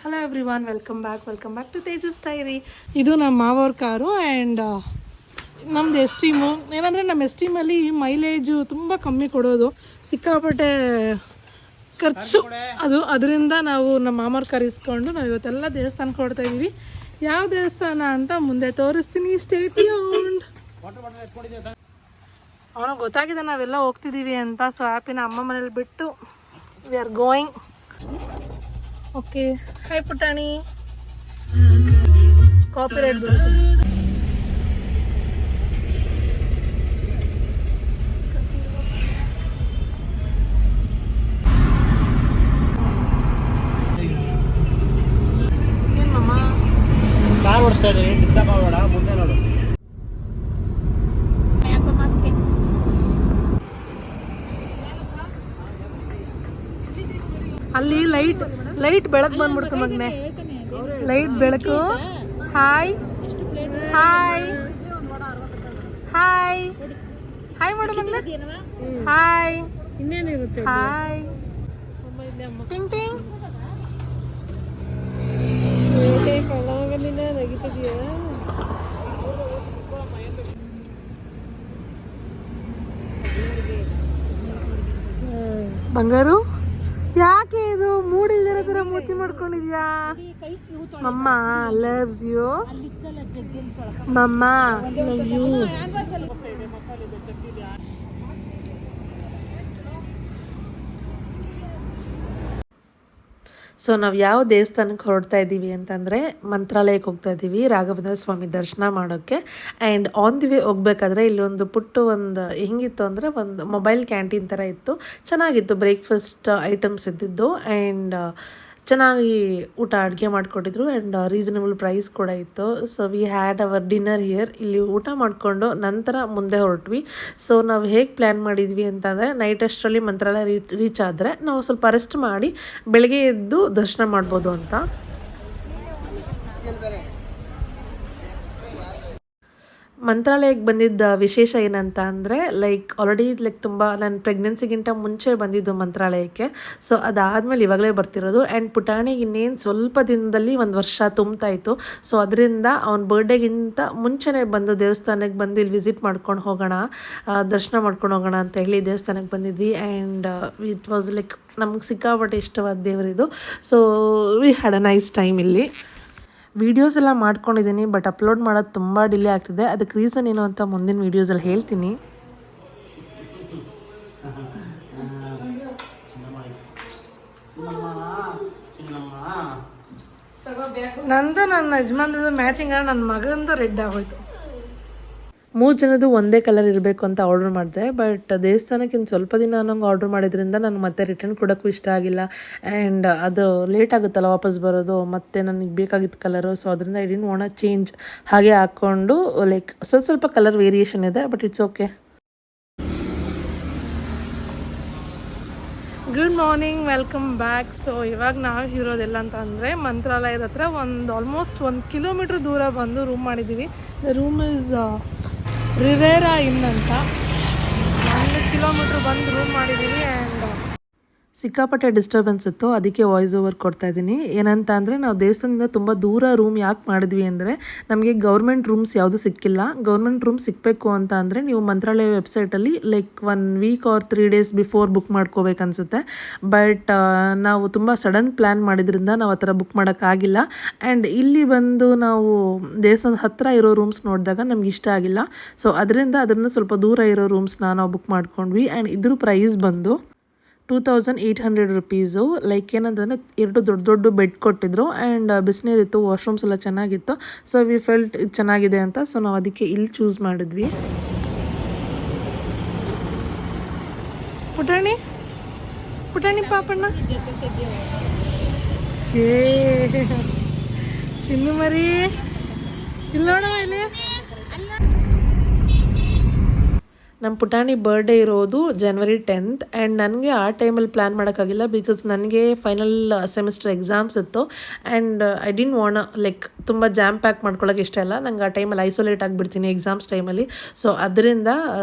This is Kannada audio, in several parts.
Hello everyone, welcome back to Tejas diary. ಇದು ನಮ್ಮ ಮಾವವ್ರ ಕಾರು ಆ್ಯಂಡ್ ನಮ್ಮದು ಎಸ್ಟೀಮು. ಏನಂದರೆ ನಮ್ಮ ಎಸ್ಟೀಮಲ್ಲಿ ಮೈಲೇಜು ತುಂಬ ಕಮ್ಮಿ ಕೊಡೋದು, ಸಿಕ್ಕಾಪಟ್ಟೆ ಖರ್ಚು ಅದರಿಂದ ನಾವು ನಮ್ಮ ಮಾಮವ್ರ ಕಾರ್ ಇಸ್ಕೊಂಡು ನಾವು ಇವತ್ತೆಲ್ಲ ದೇವಸ್ಥಾನಕ್ಕೆ ಹೊಡ್ತಾ ಇದ್ದೀವಿ. ಯಾವ ದೇವಸ್ಥಾನ ಅಂತ ಮುಂದೆ ತೋರಿಸ್ತೀನಿ, ಸ್ಟೇ ಟ್ಯೂನ್ಡ್. ಅವನು ಗೊತ್ತಾಗಿದೆ ನಾವೆಲ್ಲ ಹೋಗ್ತಿದ್ದೀವಿ ಅಂತ, ಸೊ ಹ್ಯಾಪಿನ ಅಮ್ಮ ಮನೇಲಿ ಬಿಟ್ಟು we are going. Okay, hi ಪುಟಾಣಿ. ಕಾಪಿರೈಟ್ ಬರುತ್ತೆ. ಏನ್ ಮಮ್ಮ ಕಾರ್ ಓಡಿಸ್ತಾ ಇದ್ದೀನಿ, ಡಿಸ್ಟರ್ಬ್ ಆಗಬೇಡ, ಮುಂದೆ ನೋಡು. ಅಲ್ಲಿ ಲೈಟ್ ಬೆಳಕು ಬಂದ್ಬಿಡ್ತು ಮಗನೆ, ಲೈಟ್ ಬೆಳಕು. ಹಾಯ್ ಹಾಯ್ ಹಾಯ್ ಹಾಯ್ ಮಾಡು ಮಗನೆ. ಹಾಯ್ ಇನ್ನೇನಿರುತ್ತೆ, ಹಾಯ್ ಟಿಂಗ್ ಟಿಂಗ್. ಬಂಗಾರು, ಯಾಕೆ ಇದು ಮೂಡಿಲ್ದಿರೋ ಥರ ಮೂತಿ ಮಾಡ್ಕೊಂಡಿದ್ಯಾ? Mumma loves you, mumma love you. So ನಾವು ಯಾವ ದೇವಸ್ಥಾನಕ್ಕೆ ಹೊರಡ್ತಾ ಇದ್ದೀವಿ ಅಂತಂದರೆ ಮಂತ್ರಾಲಯಕ್ಕೆ ಹೋಗ್ತಾ ಇದ್ದೀವಿ, ರಾಘವೇಂದ್ರ ಸ್ವಾಮಿ ದರ್ಶನ ಮಾಡೋಕ್ಕೆ. ಆ್ಯಂಡ್ ಆನ್ ದಿ ವೇ ಹೋಗ್ಬೇಕಾದ್ರೆ ಇಲ್ಲೊಂದು ಒಂದು ಹೆಂಗಿತ್ತು ಅಂದರೆ ಒಂದು ಮೊಬೈಲ್ ಕ್ಯಾಂಟೀನ್ ಥರ ಇತ್ತು, ಚೆನ್ನಾಗಿತ್ತು. ಬ್ರೇಕ್ಫಾಸ್ಟ್ ಐಟಮ್ಸ್ ಇದ್ದಿದ್ದು ಆ್ಯಂಡ್ ಚೆನ್ನಾಗಿ ಊಟ ಅಡುಗೆ ಮಾಡಿಕೊಟ್ಟಿದ್ರು ಆ್ಯಂಡ್ ರೀಸನಬಲ್ ಪ್ರೈಸ್ ಕೂಡ ಇತ್ತು. So we had our dinner here. ಇಲ್ಲಿ ಊಟ ಮಾಡಿಕೊಂಡು ನಂತರ ಮುಂದೆ ಹೊರಟ್ವಿ. ಸೊ ನಾವು ಹೇಗೆ ಪ್ಲ್ಯಾನ್ ಮಾಡಿದ್ವಿ ಅಂತಂದರೆ, ನೈಟ್ ಅಷ್ಟರಲ್ಲಿ ಮಂತ್ರಾಲಯ ರೀಚ್ ಆದರೆ ನಾವು ಸ್ವಲ್ಪ ರೆಸ್ಟ್ ಮಾಡಿ ಬೆಳಗ್ಗೆ ಎದ್ದು ದರ್ಶನ ಮಾಡ್ಬೋದು ಅಂತ. ಮಂತ್ರಾಲಯಕ್ಕೆ ಬಂದಿದ್ದ ವಿಶೇಷ ಏನಂತ ಅಂದರೆ, ಆಲ್ರೆಡಿ ತುಂಬ ನಾನು ಪ್ರೆಗ್ನೆನ್ಸಿಗಿಂತ ಮುಂಚೆ ಬಂದಿದ್ದು ಮಂತ್ರಾಲಯಕ್ಕೆ. ಸೊ ಅದಾದಮೇಲೆ ಇವಾಗಲೇ ಬರ್ತಿರೋದು. ಆ್ಯಂಡ್ ಪುಟಾಣಿಗೆ ಇನ್ನೇನು ಸ್ವಲ್ಪ ದಿನದಲ್ಲಿ 1 ವರ್ಷ ತುಂಬ್ತಾಯಿತ್ತು. ಸೊ ಅದರಿಂದ ಅವ್ನ ಬರ್ಡೇಗಿಂತ ಮುಂಚೆನೇ ಬಂದು ದೇವಸ್ಥಾನಕ್ಕೆ ಬಂದು ಇಲ್ಲಿ ವಿಸಿಟ್ ಮಾಡ್ಕೊಂಡು ಹೋಗೋಣ, ದರ್ಶನ ಮಾಡ್ಕೊಂಡು ಹೋಗೋಣ ಅಂತ ಹೇಳಿ ದೇವಸ್ಥಾನಕ್ಕೆ ಬಂದಿದ್ವಿ. ಆ್ಯಂಡ್ ಇಟ್ ವಾಸ್ ನಮ್ಗೆ ಸಿಕ್ಕಾಪಟ್ಟೆ ಇಷ್ಟವಾದ ದೇವರಿದು. So we had a nice time ಇಲ್ಲಿ. ವೀಡಿಯೋಸ್ ಎಲ್ಲ ಮಾಡ್ಕೊಂಡಿದ್ದೀನಿ, ಬಟ್ ಅಪ್ಲೋಡ್ ಮಾಡೋದು ತುಂಬ ಡಿಲೇ ಆಗ್ತಿದೆ. ಅದಕ್ಕೆ ರೀಸನ್ ಏನು ಅಂತ ಮುಂದಿನ ವೀಡಿಯೋಸಲ್ಲಿ ಹೇಳ್ತೀನಿ. ನಂದು ನನ್ನ ಯಜಮಾನ್ದು ಮ್ಯಾಚಿಂಗ್ ನನ್ನ ಮಗಂದು ರೆಡ್ ಆಗೋಯ್ತು. 3 ಜನದ್ದು ಒಂದೇ ಕಲರ್ ಇರಬೇಕು ಅಂತ ಆರ್ಡರ್ ಮಾಡಿದೆ, ಬಟ್ ದೇವಸ್ಥಾನಕ್ಕೆ ಇನ್ನು ಸ್ವಲ್ಪ ದಿನ ಅನ್ನೋಂಗೆ ಆರ್ಡರ್ ಮಾಡಿದ್ರಿಂದ ನನಗೆ ಮತ್ತೆ ರಿಟರ್ನ್ ಕೊಡೋಕ್ಕೂ ಇಷ್ಟ ಆಗಿಲ್ಲ. ಆ್ಯಂಡ್ ಅದು ಲೇಟ್ ಆಗುತ್ತಲ್ಲ ವಾಪಸ್ ಬರೋದು, ಮತ್ತು ನನಗೆ ಬೇಕಾಗಿತ್ತು ಕಲರು. ಸೊ ಅದರಿಂದ ಐ ಡಿಂಟ್ ವಾಂಟ್ ಚೇಂಜ್. ಹಾಗೆ ಹಾಕ್ಕೊಂಡು ಸ್ವಲ್ಪ ಕಲರ್ ವೇರಿಯೇಷನ್ ಇದೆ, but it's okay. Good morning, welcome back. So ಇವಾಗ ನಾವು ಇರೋದೆಲ್ಲ ಅಂತ ಅಂದರೆ, ಮಂತ್ರಾಲಯದ ಹತ್ರ ಆಲ್ಮೋಸ್ಟ್ 1 ಕಿಲೋಮೀಟ್ರ್ ದೂರ ಬಂದು ರೂಮ್ ಮಾಡಿದ್ದೀವಿ. ದ ರೂಮ್ ಇಸ್ ರಿವೇರಾ ಇನ್ ಅಂತ. 1 ಕಿಲೋಮೀಟ್ರ್ ಬಂದು ರೂಮ್ ಮಾಡಿದ್ದೀವಿ. ಆ್ಯಂಡ್ ಸಿಕ್ಕಾಪಟ್ಟೆ ಡಿಸ್ಟರ್ಬೆನ್ಸ್ ಇತ್ತು, ಅದಕ್ಕೆ ವಾಯ್ಸ್ ಓವರ್ ಕೊಡ್ತಾ ಇದ್ದೀನಿ. ಏನಂತ ಅಂದರೆ, ನಾವು ದೇವಸ್ಥಾನದಿಂದ ತುಂಬ ದೂರ ರೂಮ್ ಯಾಕೆ ಮಾಡಿದ್ವಿ ಅಂದರೆ, ನಮಗೆ ಗೌರ್ಮೆಂಟ್ ರೂಮ್ಸ್ ಯಾವುದು ಸಿಕ್ಕಿಲ್ಲ. ಗೌರ್ಮೆಂಟ್ ರೂಮ್ ಸಿಗಬೇಕು ಅಂತ ಅಂದರೆ ನೀವು ಮಂತ್ರಾಲಯ ವೆಬ್ಸೈಟಲ್ಲಿ 1 week or 3 days before book ಮಾಡ್ಕೋಬೇಕನ್ಸುತ್ತೆ. ಬಟ್ ನಾವು ತುಂಬ ಸಡನ್ ಪ್ಲ್ಯಾನ್ ಮಾಡಿದ್ರಿಂದ ನಾವು ಆ ಥರ ಬುಕ್ ಮಾಡೋಕ್ಕಾಗಿಲ್ಲ. ಆ್ಯಂಡ್ ಇಲ್ಲಿ ಬಂದು ನಾವು ದೇವಸ್ಥಾನದ ಹತ್ತಿರ ಇರೋ ರೂಮ್ಸ್ ನೋಡಿದಾಗ ನಮ್ಗೆ ಇಷ್ಟ ಆಗಿಲ್ಲ. ಸೊ ಅದರಿಂದ ಸ್ವಲ್ಪ ದೂರ ಇರೋ ರೂಮ್ಸ್ನ ನಾವು ಬುಕ್ ಮಾಡ್ಕೊಂಡ್ವಿ. ಆ್ಯಂಡ್ ಇದ್ರ ಪ್ರೈಸ್ ಬಂದು 2800 ರುಪೀಸು. ಏನಂತಂದರೆ 2 ದೊಡ್ಡ ಬೆಡ್ ಕೊಟ್ಟಿದ್ರು ಆ್ಯಂಡ್ ಬಿಸಿನೀರಿತ್ತು, ವಾಶ್ರೂಮ್ಸ್ ಎಲ್ಲ ಚೆನ್ನಾಗಿತ್ತು. ಸೊ ವಿ ಫೆಲ್ಟ್ ಇದು ಚೆನ್ನಾಗಿದೆ ಅಂತ. ಸೊ ನಾವು ಅದಕ್ಕೆ ಇಲ್ಲಿ ಚೂಸ್ ಮಾಡಿದ್ವಿ. ಪುಟಾಣಿ ಪಾಪಣ್ಣ ಚಿನ್ನು ಮರಿ ಇಲ್ಲಿ ನೋಡೋ ಇಲ್ಲಿ. ನಮ್ಮ ಪುಟಾಣಿ ಬರ್ಡೇ ಇರೋದು January 10th ಆ್ಯಂಡ್ ನನಗೆ ಆ ಟೈಮಲ್ಲಿ ಪ್ಲ್ಯಾನ್ ಮಾಡೋಕ್ಕಾಗಿಲ್ಲ ಬಿಕಾಸ್ ನನಗೆ ಫೈನಲ್ ಸೆಮಿಸ್ಟರ್ ಎಕ್ಸಾಮ್ಸ್ ಇತ್ತು and I didn't want like ತುಂಬ ಜಾಮ್ ಪ್ಯಾಕ್ ಮಾಡ್ಕೊಳ್ಳೋಕೆ ಇಷ್ಟ ಇಲ್ಲ. ನಂಗೆ ಆ ಟೈಮಲ್ಲಿ ಐಸೋಲೇಟ್ ಆಗಿಬಿಡ್ತೀನಿ ಎಕ್ಸಾಮ್ಸ್ ಟೈಮಲ್ಲಿ. ಸೊ ಅದರಿಂದ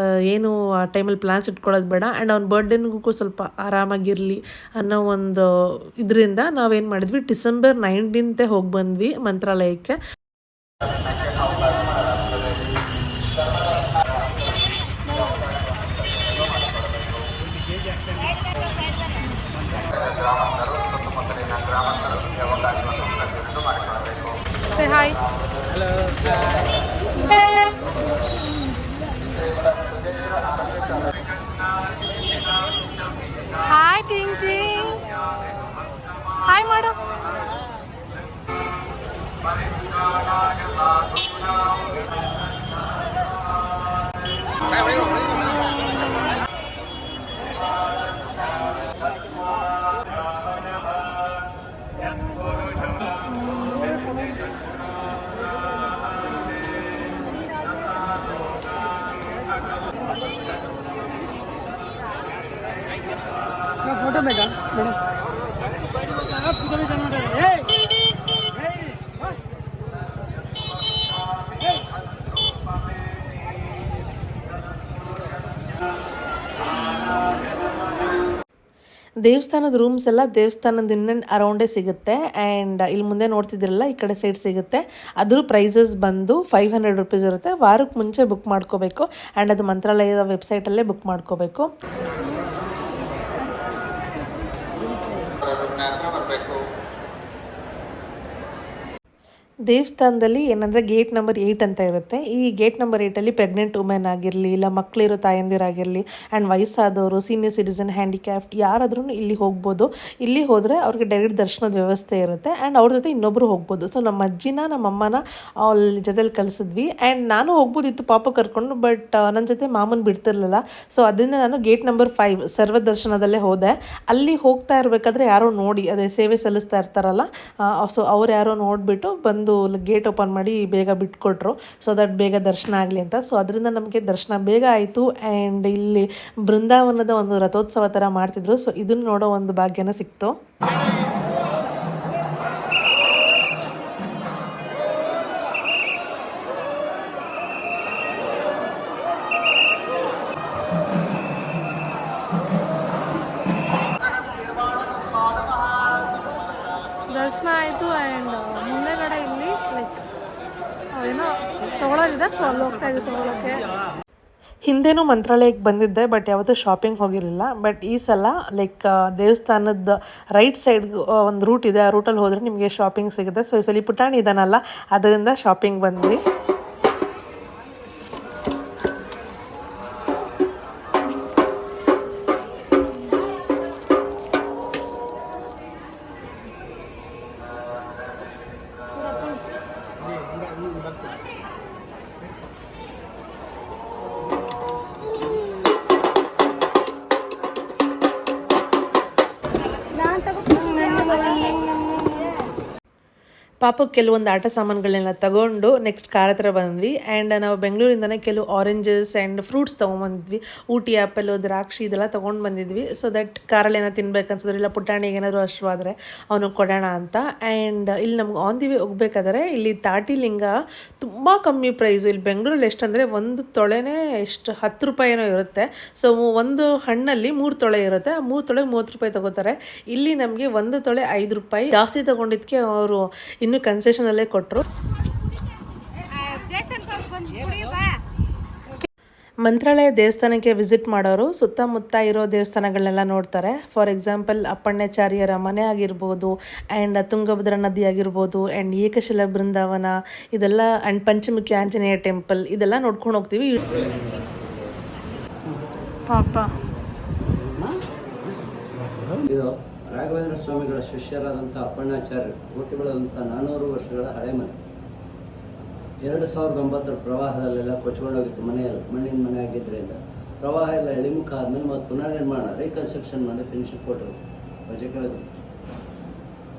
ಏನು ಆ ಟೈಮಲ್ಲಿ ಪ್ಲ್ಯಾನ್ಸ್ ಇಟ್ಕೊಳ್ಳೋದು ಬೇಡ ಆ್ಯಂಡ್ ಅವ್ನ ಬರ್ಡೇನಿಗೂ ಸ್ವಲ್ಪ ಆರಾಮಾಗಿರಲಿ ಅನ್ನೋ ಒಂದು ಇದರಿಂದ ನಾವೇನು ಮಾಡಿದ್ವಿ, ಡಿಸೆಂಬರ್ 19th ಹೋಗಿ ಬಂದ್ವಿ ಮಂತ್ರಾಲಯಕ್ಕೆ. Say hi. Hello. Hi, Ting Ting. Hi, madam. Photo बेटा मैडम ದೇವಸ್ಥಾನದ ರೂಮ್ಸ್ ಎಲ್ಲ ದೇವಸ್ಥಾನದ ಇನ್ ಅರೌಂಡೇ ಸಿಗುತ್ತೆ ಆ್ಯಂಡ್ ಇಲ್ಲಿ ಮುಂದೆ ನೋಡ್ತಿದ್ರಲ್ಲ ಈ ಕಡೆ ಸೈಡ್ ಸಿಗುತ್ತೆ. ಅದ್ರ ಪ್ರೈಸಸ್ ಬಂದು 500 ರೂಪೀಸ್ ಇರುತ್ತೆ. ವಾರಕ್ಕೆ ಮುಂಚೆ ಬುಕ್ ಮಾಡ್ಕೋಬೇಕು ಆ್ಯಂಡ್ ಅದು ಮಂತ್ರಾಲಯದ ವೆಬ್ಸೈಟಲ್ಲೇ ಬುಕ್ ಮಾಡ್ಕೋಬೇಕು. ದೇವಸ್ಥಾನದಲ್ಲಿ ಏನಂದರೆ ಗೇಟ್ ನಂಬರ್ 8 ಅಂತ ಇರುತ್ತೆ. ಈ ಗೇಟ್ ನಂಬರ್ 8ಅಲ್ಲಿ ಪ್ರೆಗ್ನೆಂಟ್ ವುಮೆನ್ ಆಗಿರಲಿ, ಇಲ್ಲ ಮಕ್ಕಳಿರೋ ತಾಯಂದಿರಾಗಿರಲಿ ಆ್ಯಂಡ್ ವಯಸ್ಸಾದವರು, ಸೀನಿಯರ್ ಸಿಟಿಸನ್, ಹ್ಯಾಂಡಿಕ್ಯಾಫ್ಟ್ ಯಾರಾದ್ರೂ ಇಲ್ಲಿ ಹೋಗ್ಬೋದು. ಇಲ್ಲಿ ಹೋದರೆ ಅವ್ರಿಗೆ ಡೈರೆಕ್ಟ್ ದರ್ಶನದ ವ್ಯವಸ್ಥೆ ಇರುತ್ತೆ ಆ್ಯಂಡ್ ಅವ್ರ ಜೊತೆ ಇನ್ನೊಬ್ಬರು ಹೋಗ್ಬೋದು. ಸೊ ನಮ್ಮ ಅಜ್ಜಿನ ನಮ್ಮ ಅಮ್ಮನ ಅಲ್ಲಿ ಜೊತೆಲಿ ಕಳಿಸಿದ್ವಿ ಆ್ಯಂಡ್ ನಾನು ಹೋಗ್ಬೋದಿತ್ತು ಪಾಪ ಕರ್ಕೊಂಡು, ಬಟ್ ನನ್ನ ಜೊತೆ ಮಾಮೂನ್ ಬಿಡ್ತಿರ್ಲಿಲ್ಲ. ಸೊ ಅದರಿಂದ ನಾನು ಗೇಟ್ ನಂಬರ್ 5 ಸರ್ವ ದರ್ಶನದಲ್ಲೇ ಹೋದೆ. ಅಲ್ಲಿ ಹೋಗ್ತಾ ಇರಬೇಕಾದ್ರೆ ಯಾರೋ ನೋಡಿ, ಅದೇ ಸೇವೆ ಸಲ್ಲಿಸ್ತಾ ಇರ್ತಾರಲ್ಲ, ಸೊ ಅವ್ರು ಯಾರೋ ನೋಡಿಬಿಟ್ಟು ಬಂದು ಗೇಟ್ ಓಪನ್ ಮಾಡಿ ಬೇಗ ಬಿಟ್ಕೊಟ್ರು, ಸೊ ದಟ್ ಬೇಗ ದರ್ಶನ ಆಗಲಿ ಅಂತ. ಸೊ ಅದರಿಂದ ನಮಗೆ ದರ್ಶನ ಬೇಗ ಆಯಿತು ಆ್ಯಂಡ್ ಇಲ್ಲಿ ಬೃಂದಾವನದ ಒಂದು ರಥೋತ್ಸವ ಥರ ಮಾಡ್ತಿದ್ರು. ಸೊ ಇದನ್ನು ನೋಡೋ ಒಂದು ಭಾಗ್ಯನ ಸಿಕ್ತು. ದರ್ಶನ ಆಯಿತು ಆ್ಯಂಡ್ ಮುಂದೆಗಡೆ ಇಲ್ಲಿ ಲೈಕ್ ಏನೋ ತೊಗೊಳೋದಿದೆ, ಸೊ ಅಲ್ಲಿ ಹೋಗ್ತಾ ಇದ್ದೆ ತೊಗೊಳೋಕ್ಕೆ. ಹಿಂದೆನೂ ಮಂತ್ರಾಲಯಕ್ಕೆ ಬಂದಿದ್ದೆ ಬಟ್ ಯಾವತ್ತೂ ಶಾಪಿಂಗ್ ಹೋಗಿರಲಿಲ್ಲ. ಬಟ್ ಈ ಸಲ ಲೈಕ್ ದೇವಸ್ಥಾನದ ರೈಟ್ ಸೈಡ್ ಒಂದು ರೂಟ್ ಇದೆ, ಆ ರೂಟಲ್ಲಿ ಹೋದರೆ ನಿಮಗೆ ಶಾಪಿಂಗ್ ಸಿಗುತ್ತೆ. ಸೊ ಈ ಸಲ ಪುಟಾಣಿ ಇದ್ದಾನಲ್ಲ, ಅದರಿಂದ ಶಾಪಿಂಗ್ ಬಂದ್ವಿ. ಪಾಪಕ್ಕೆ ಕೆಲವೊಂದು ಆಟ ಸಾಮಾನುಗಳನ್ನೆಲ್ಲ ತಗೊಂಡು ನೆಕ್ಸ್ಟ್ ಕಾರ್ ಹತ್ರ ಬಂದ್ವಿ ಆ್ಯಂಡ್ ನಾವು ಬೆಂಗಳೂರಿಂದನೇ ಕೆಲವು ಆರೆಂಜಸ್ ಆ್ಯಂಡ್ ಫ್ರೂಟ್ಸ್ ತೊಗೊಂಬಂದಿದ್ವಿ. ಊಟಿ ಆ್ಯಪಲ್ಲು, ದ್ರಾಕ್ಷಿ ಇದೆಲ್ಲ ತೊಗೊಂಡು ಬಂದಿದ್ವಿ. ಸೊ ದಟ್ ಕಾರಲ್ಲಿ ಏನೋ ತಿನ್ಬೇಕು ಅನ್ಸಿದ್ರೆ, ಇಲ್ಲ ಪುಟಾಣಿಗೆ ಏನಾದರೂ ಹಶ್ವಾದರೆ ಅವನು ಕೊಡೋಣ ಅಂತ. ಆ್ಯಂಡ್ ಇಲ್ಲಿ ನಮ್ಗೆ ಆನ್ ದಿ ವೇ ಹೋಗ್ಬೇಕಾದ್ರೆ ಇಲ್ಲಿ ತಾಟಿಲಿಂಗ ತುಂಬ ಕಮ್ಮಿ ಪ್ರೈಸು. ಇಲ್ಲಿ ಬೆಂಗಳೂರಲ್ಲಿ ಎಷ್ಟಂದರೆ ಒಂದು ತೊಳೆನೇ ಎಷ್ಟು 10 ರೂಪಾಯಿನೋ ಇರುತ್ತೆ. ಸೊ ಒಂದು ಹಣ್ಣಲ್ಲಿ 3 ತೊಳೆ ಇರುತ್ತೆ, ಆ 3 ತೊಳೆಗೆ 30 ರೂಪಾಯಿ ತೊಗೋತಾರೆ. ಇಲ್ಲಿ ನಮಗೆ 1 ತೊಳೆ 5 ರೂಪಾಯಿ ಜಾಸ್ತಿ ತೊಗೊಂಡಿದ್ದಕ್ಕೆ ಅವರು ಇನ್ನೂ ಕನ್ಸೆಷನಲ್ಲೇ ಕೊಟ್ಟರು. ಮಂತ್ರಾಲಯ ದೇವಸ್ಥಾನಕ್ಕೆ ವಿಸಿಟ್ ಮಾಡೋರು ಸುತ್ತಮುತ್ತ ಇರೋ ದೇವಸ್ಥಾನಗಳನ್ನೆಲ್ಲ ನೋಡ್ತಾರೆ. ಫಾರ್ ಎಕ್ಸಾಂಪಲ್ ಅಪ್ಪಣ್ಣಾಚಾರ್ಯರ ಮನೆ ಆಗಿರ್ಬೋದು ಆ್ಯಂಡ್ ತುಂಗಭದ್ರಾ ನದಿ ಆಗಿರ್ಬೋದು ಆ್ಯಂಡ್ ಏಕಶಿಲಾ ಬೃಂದಾವನ ಇದೆಲ್ಲ ಆ್ಯಂಡ್ ಪಂಚಮುಖಿ ಆಂಜನೇಯ ಟೆಂಪಲ್ ಇದೆಲ್ಲ ನೋಡ್ಕೊಂಡು ಹೋಗ್ತೀವಿ. ಪಾಪ ಇದು ರಾಘವೇಂದ್ರ ಸ್ವಾಮಿಗಳ ಶಿಷ್ಯರಾದಂಥ ಅಪ್ಪಣ್ಣಾಚಾರ್ಯರು ಹುಟ್ಟಿ ಬೆಳೆದಂಥ 400 ವರ್ಷಗಳ ಹಳೆ ಮನೆ. 2009 ಪ್ರವಾಹದಲ್ಲೆಲ್ಲ ಕೊಚ್ಕೊಂಡೋಗಿತ್ತು ಮನೆಯಲ್ಲಿ. ಮಣ್ಣಿನ ಮನೆ ಆಗಿದ್ದರಿಂದ ಪ್ರವಾಹ ಎಲ್ಲ ಇಳಿಮುಖ ಆದಮೇಲೆ ಮತ್ತು ಪುನರ್ನಿರ್ಮಾಣ ರೀಕನ್ಸ್ಟ್ರಕ್ಷನ್ ಮಾಡಿ ಫಿನಿಶಿಂಗ್ ಕೊಟ್ಟರು. ರಜೆ ಕಳೆದು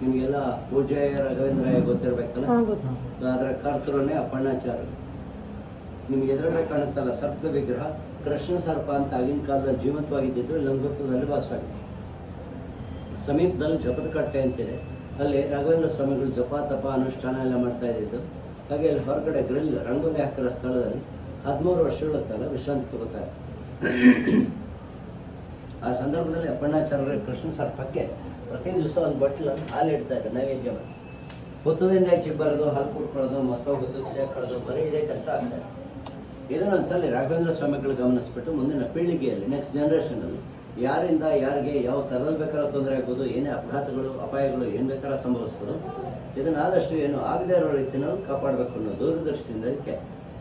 ನಿಮಗೆಲ್ಲ ಪೂಜ್ಯ ರಾಘವೇಂದ್ರ ಗೊತ್ತಿರಬೇಕಲ್ಲ, ಅದರ ಕರ್ತೃನೇ ಅಪ್ಪಣ್ಣಾಚಾರ್ಯರು. ನಿಮ್ಗೆ ಎದುರುಗಡೆ ಕಾಣುತ್ತಲ್ಲ ಸರ್ಪದ ವಿಗ್ರಹ, ಕೃಷ್ಣ ಸರ್ಪ ಅಂತ ಆಗಿನ ಕಾಲದಲ್ಲಿ ಜೀವಂತವಾಗಿದ್ದು ಲಂಗೋತ್ತದಲ್ಲಿ ವಾಸವಾಗಿತ್ತು. ಸಮೀಪದಲ್ಲಿ ಜಪದ ಕಟ್ಟೆ ಅಂತಿದೆ, ಅಲ್ಲಿ ರಾಘವೇಂದ್ರ ಸ್ವಾಮಿಗಳು ಜಪ ತಪ ಅನುಷ್ಠಾನ ಎಲ್ಲ ಮಾಡ್ತಾ ಇದ್ದಿದ್ದು. ಹಾಗೆ ಅಲ್ಲಿ ಹೊರಗಡೆ ಗ್ರಿಲ್ ರಂಗೋಲಿ ಹಾಕಿರೋ ಸ್ಥಳದಲ್ಲಿ 13 ವರ್ಷಗಳ ಕಾಲ ವಿಶ್ರಾಂತಿ ತಗೋತಾರೆ. ಆ ಸಂದರ್ಭದಲ್ಲಿ ಅಪ್ಪಣ್ಣಾಚಾರ್ಯರ ಕೃಷ್ಣ ಸರ್ಪಕ್ಕೆ ಪ್ರತಿ ದಿವಸ ಒಂದು ಬಟ್ಲು ಹಾಲು ಇಡ್ತಾ ಇದ್ದಾರೆ ನೈವೇದ್ಯ ಮಾಡಿ. ಹುತ್ತದಿಂದ ಹೆಚ್ಚಿಗೆ ಬರೋದು, ಹಾಲು ಕುಡ್ಕೊಳ್ಳೋದು, ಮಕ್ಕಳು ಹುತ್ತಕ್ಕೆ ಸೇರ್ಕೊಳ್ಳೋದು, ಬರೀ ಇದೇ ಕೆಲಸ ಆಗ್ತಾರೆ. ಇದನ್ನು ಒಂದ್ಸಲ ರಾಘವೇಂದ್ರ ಸ್ವಾಮಿಗಳು ಗಮನಿಸ್ಬಿಟ್ಟು ಮುಂದಿನ ಪೀಳಿಗೆಯಲ್ಲಿ ನೆಕ್ಸ್ಟ್ ಜನ್ರೇಷನಲ್ಲಿ ಯಾರಿಂದ ಯಾರಿಗೆ ಯಾವ ಥರದಲ್ಲಿ ಬೇಕಾದ್ರೂ ತೊಂದರೆ ಆಗ್ಬೋದು, ಏನೇ ಅಪಘಾತಗಳು ಅಪಾಯಗಳು ಏನು ಬೇಕಾದ್ರೂ ಸಂಭವಿಸ್ಬೋದು, ಇದನ್ನಾದಷ್ಟು ಏನು ಆಗದೇ ಇರೋ ರೀತಿಯಲ್ಲಿ ಕಾಪಾಡಬೇಕು ಅನ್ನೋ ದೂರದರ್ಶಿಯಿಂದ ಇದಕ್ಕೆ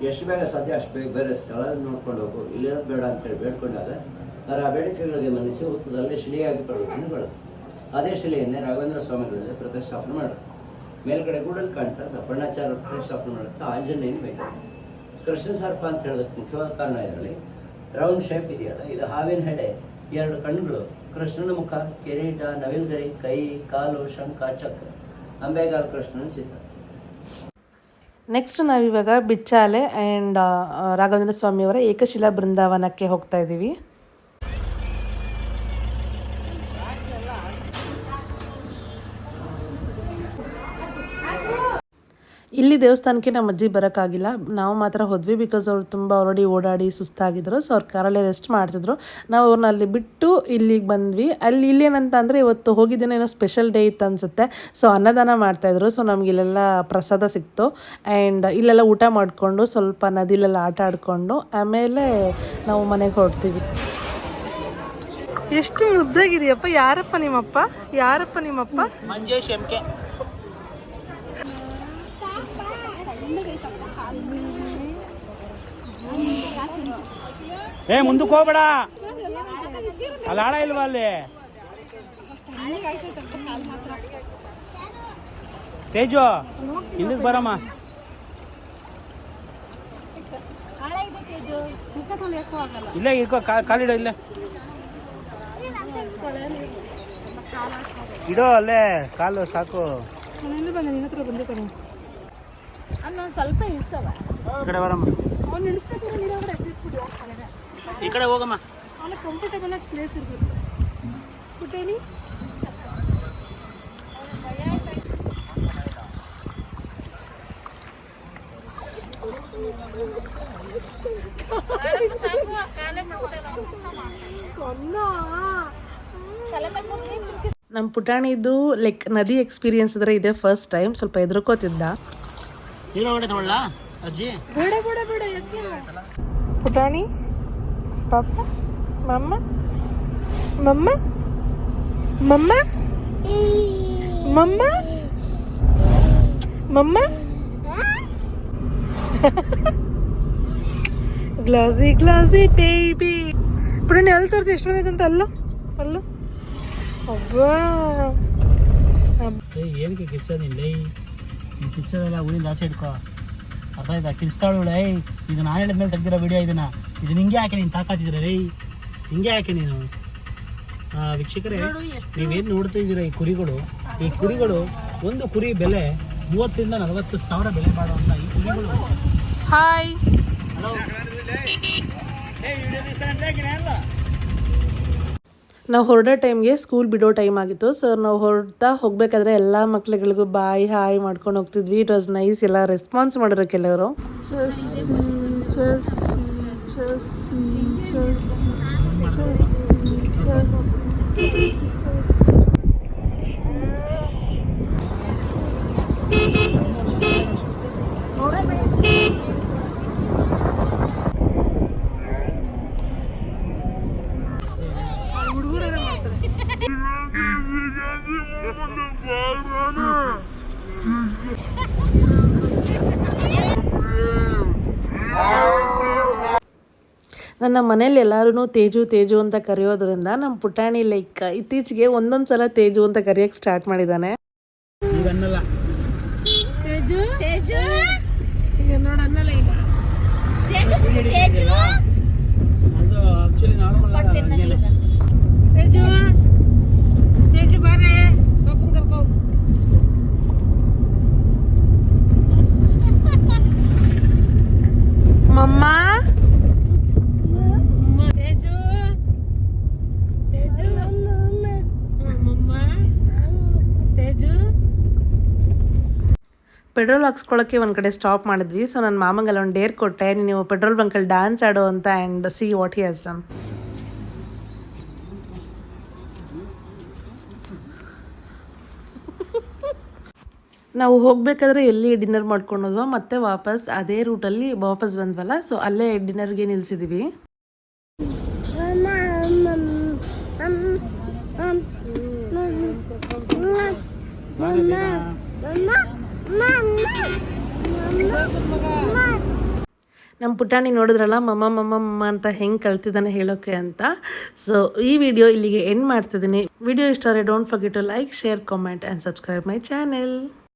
ಎಷ್ಟು ಬೇಗ ಸಾಧ್ಯ ಅಷ್ಟು ಬೇಗ ಬೇರೆ ಸ್ಥಳ ನೋಡ್ಕೊಂಡು ಹೋಗು, ಇಲ್ಲಿರೋದು ಬೇಡ ಅಂತೇಳಿ ಬೇಡ್ಕೊಂಡಾಗ ಆ ಬೇಡಿಕೆಗಳಿಗೆ ಮನ್ನಿಸಿ ಹುತ್ತದಲ್ಲಿ ಶಿಲೆಯಾಗಿ ಪರಿವರ್ತನೆಗಳು. ಅದೇ ಶಿಲೆಯನ್ನೇ ರಾಘವೇಂದ್ರ ಸ್ವಾಮಿಗಳಲ್ಲಿ ಪ್ರತಿಷ್ಠಾಪನೆ ಮಾಡೋದು. ಮೇಲ್ಗಡೆ ಗೂಡಲ್ಲಿ ಕಾಣ್ತಾರೆ ಅಪ್ಪಣ್ಣಾಚಾರ್ಯ ಪ್ರತಿಷ್ಠಾಪನೆ ಮಾಡೋಕ್ಕೆ ಆಂಜನೇಯನ ಬೇಕು. ಕೃಷ್ಣ ಸರ್ಪ ಅಂತ ಹೇಳೋದಕ್ಕೆ ಮುಖ್ಯವಾದ ಕಾರಣ ಇದರಲ್ಲಿ ರೌಂಡ್ ಶೇಪ್ ಇದೆಯಲ್ಲ, ಇದು ಹಾವಿನ ಹೆಡೆ, 2 ಕಣ್ಣುಗಳು, ಕೃಷ್ಣನ ಮುಖ, ಕಿರೀಟ, ನವಿಲ್ಗರಿ, ಕೈ, ಕಾಲು, ಶಂಖ, ಚಕ್ರ, ಅಂಬೆಗಾಲ್ ಕೃಷ್ಣನ ಚಿತ್ರ. ನೆಕ್ಸ್ಟ್ ನಾವಿವಾಗ ಬಿಚ್ಚಾಲೆ ಆ್ಯಂಡ್ ರಾಘವೇಂದ್ರ ಸ್ವಾಮಿಯವರ ಏಕಶಿಲಾ ಬೃಂದಾವನಕ್ಕೆ ಹೋಗ್ತಾ ಇದ್ದೀವಿ. ಇಲ್ಲಿ ದೇವಸ್ಥಾನಕ್ಕೆ ನಮ್ಮ ಅಜ್ಜಿ ಬರೋಕ್ಕಾಗಿಲ್ಲ, ನಾವು ಮಾತ್ರ ಹೋದ್ವಿ. ಬಿಕಾಸ್ ಅವ್ರು ತುಂಬ ಆಲ್ರೆಡಿ ಓಡಾಡಿ ಸುಸ್ತಾಗಿದ್ರು. ಸೊ ಅವ್ರು ಕಾರಲ್ಲೇ ರೆಸ್ಟ್ ಮಾಡ್ತಿದ್ರು. ನಾವು ಅವ್ರನ್ನ ಅಲ್ಲಿ ಬಿಟ್ಟು ಇಲ್ಲಿಗೆ ಬಂದ್ವಿ. ಇಲ್ಲೇನಂತ ಅಂದರೆ ಇವತ್ತು ಹೋಗಿದ್ದೇನೆ, ಏನೋ ಸ್ಪೆಷಲ್ ಡೇ ಇತ್ತು ಅನಿಸುತ್ತೆ. ಸೊ ಅನ್ನದಾನ ಮಾಡ್ತಾಯಿದ್ರು. ಸೊ ನಮ್ಗೆ ಇಲ್ಲೆಲ್ಲ ಪ್ರಸಾದ ಸಿಕ್ತು. ಆ್ಯಂಡ್ ಇಲ್ಲೆಲ್ಲ ಊಟ ಮಾಡಿಕೊಂಡು ಸ್ವಲ್ಪ ನದಿಲೆಲ್ಲ ಆಟ ಆಡಿಕೊಂಡು ಆಮೇಲೆ ನಾವು ಮನೆಗೆ ಹೊರಡ್ತೀವಿ. ಎಷ್ಟು ಮುದ್ದಾಗಿದೆಯಪ್ಪ. ಯಾರಪ್ಪ ನಿಮ್ಮಪ್ಪ? ಮಂಜೇಶ್ ಎಂಕೆ. ಮುಂದಕ್ಕೆ ಹೋಗ್ಬೇಡ, ಅಲ್ಲಿ ಆಡ ಇಲ್ವಾ ಅಲ್ಲಿ. ತೇಜು ಇಲ್ಲಿಗೆ ಬರಮ್ಮ. ಇಲ್ಲೇ ಇಟ್ಕೋ, ಕಾಲಿಡೋ ಇಲ್ಲೇ ಇಡೋ, ಅಲ್ಲೇ ಕಾಲು ಸಾಕು. ಸ್ವಲ್ಪ ಇಳಿಸವ ಈ ಕಡೆ ಬರಮ್ಮ, ಈ ಕಡೆ ಹೋಗಮ್ಮ. ಕಂಫರ್ಟಬಲ್ ಆಗಿ ಪ್ಲೇಸ್ ಇರ್ಬೇಕು ಪುಟೇನಿ. ನಮ್ಮ ಪುಟಾಣಿದು ಲೈಕ್ ನದಿ ಎಕ್ಸ್ಪೀರಿಯನ್ಸ್ ಇದ್ರೆ ಇದೆ ಫಸ್ಟ್ ಟೈಮ್. ಸ್ವಲ್ಪ ಹೆದರ್ಕೋತಿದ್ದ. ಅಜ್ಜಿ ಪುಟಾಣಿ, ಪಾಪ, ಮಮ್ಮ ಮಮ್ಮ ಮಮ್ಮ ಮಮ್ಮ ಮಮ್ಮ ಗ್ಲಾಸಿ ಬೇಬಿ. ಪುಟಾಣಿ ಅಲ್ಲಿ ತೋರಿಸಿ ಎಷ್ಟು ಬಂದೈತೆ ಅಂತ. ಅಲ್ಲೂ ಅಬ್ಬಾ, ಏನಕ್ಕೆ ಕಿಚ್ಚೋದಿಲ್ಲ, ಕಿಚ್ಚೋದೆಲ್ಲ ಊರಿಂದ ಆಚೆ ಇಟ್ಕೋ. ಅರ್ಥ ಆಯ್ತಾ? ಕಿರಿಸ್ತಾಳು ಲೈ. ಇದು ನಾನು ಹೇಳಿದ್ಮೇಲೆ ತೆಗ್ದಿರೋ ವಿಡಿಯೋ ಇದನ್ನ ಹಿಂಗೆ ಹಾಕಿ ನೀನು ತಾಕಾತಿದ್ದೀರ ರೈ, ಹಿಂಗೆ ಹಾಕಿ ನೀನು. ವೀಕ್ಷಕರೇ, ನೀವೇನು ನೋಡ್ತಾ ಇದ್ದೀರಾ ಈ ಕುರಿಗಳು ಒಂದು ಕುರಿ ಬೆಲೆ 30,000 ರಿಂದ 40,000 ಬೆಲೆ ಮಾಡುವಂಥ ಈ ಕುರಿಗಳು. ಹಾಯ್, ನಾವು ಹೊರಡೋ ಟೈಮ್ಗೆ ಸ್ಕೂಲ್ ಬಿಡೋ ಟೈಮ್ ಆಗಿತ್ತು. ಸೊ ನಾವು ಹೋಗ್ಬೇಕಾದ್ರೆ ಎಲ್ಲ ಮಕ್ಳುಗಳಿಗೂ ಬಾಯ್ ಹಾಯ್ ಮಾಡ್ಕೊಂಡು ಹೋಗ್ತಿದ್ವಿ. It was nice. ಎಲ್ಲ ರೆಸ್ಪಾನ್ಸ್ ಮಾಡಿರೋ ಕೆಲವರು. ನನ್ನ ಮನೇಲಿ ಎಲ್ಲರೂ ತೇಜು ಅಂತ ಕರೆಯೋದ್ರಿಂದ ನಮ್ಮ ಪುಟಾಣಿ ಲೈಕ್ ಇತ್ತೀಚೆಗೆ ಒಂದೊಂದು ಸಲ ತೇಜು ಅಂತ ಕರೆಯೋಕ್ಕೆ ಸ್ಟಾರ್ಟ್ ಮಾಡಿದ್ದಾನೆ. ಈಗ ನೋಡಿ ಅನ್ನಲ್ಲ, ಈಗ ತೇಜು ಬಾರೆ ಪಾಪನ್ ಕರ್ಕೋ. ಮಮ್ಮ ಪೆಟ್ರೋಲ್ ಹಾಕ್ಸ್ಕೊಳ್ಳೋಕ್ಕೆ ಒಂದು ಕಡೆ ಸ್ಟಾಪ್ ಮಾಡಿದ್ವಿ. ಸೊ ನನ್ನ ಮಾಮಂಗೆಲ್ಲ ಒಂದು ಡೇರ್ ಕೊಟ್ಟೆ, ನೀವು ಪೆಟ್ರೋಲ್ ಬಂಕಲ್ಲಿ ಡ್ಯಾನ್ಸ್ ಆಡೋ ಅಂತ, and see what he has done. ನಾವು ಹೋಗಬೇಕಾದ್ರೆ ಎಲ್ಲಿ ಡಿನ್ನರ್ ಮಾಡ್ಕೊಂಡು ಹೋದ್ವಾ, ಮತ್ತೆ ವಾಪಸ್ ಅದೇ ರೂಟಲ್ಲಿ ವಾಪಸ್ ಬಂದ್ವಲ್ಲ, ಸೊ ಅಲ್ಲೇ ಡಿನ್ನರ್ಗೆ ನಿಲ್ಸಿದ್ದೀವಿ. ನಮ್ಮ ಪುಟಾಣಿ ನೋಡಿದ್ರಲ್ಲ ಮಮ್ಮ ಮಮ್ಮ ಮಮ್ಮ ಅಂತ ಹೆಂಗೆ ಕಲ್ತಿದ್ದಾನೆ ಹೇಳೋಕ್ಕೆ ಅಂತ. ಸೊ ಈ ವಿಡಿಯೋ ಇಲ್ಲಿಗೆ ಎಂಡ್ ಮಾಡ್ತಿದ್ದೀನಿ. ವಿಡಿಯೋ ಇಷ್ಟ ಆದರೆ don't forget to like, share, comment and subscribe my channel.